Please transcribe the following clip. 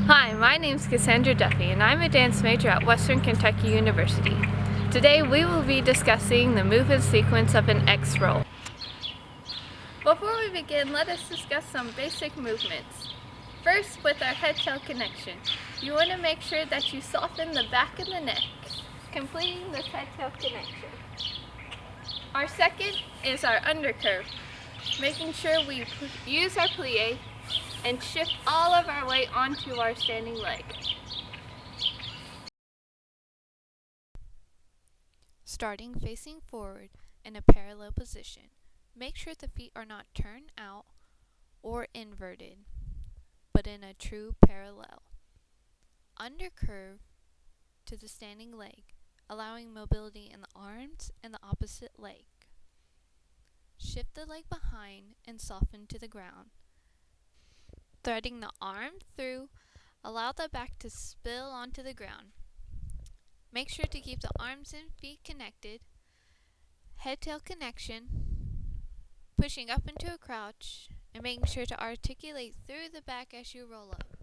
Hi, my name is Cassandra Duffy and I'm a dance major at Western Kentucky University. Today we will be discussing the movement sequence of an X roll. Before we begin, let us discuss some basic movements. First, with our head-tail connection, you want to make sure that you soften the back of the neck, completing this head-tail connection. Our second is our undercurve, making sure we use our plie and shift all of our weight onto our standing leg. Starting facing forward in a parallel position, make sure the feet are not turned out or inverted, but in a true parallel. Undercurve to the standing leg, allowing mobility in the arms and the opposite leg. Shift the leg behind and soften to the ground. Threading the arm through, allow the back to spill onto the ground. Make sure to keep the arms and feet connected. Head-tail connection, pushing up into a crouch, and making sure to articulate through the back as you roll up.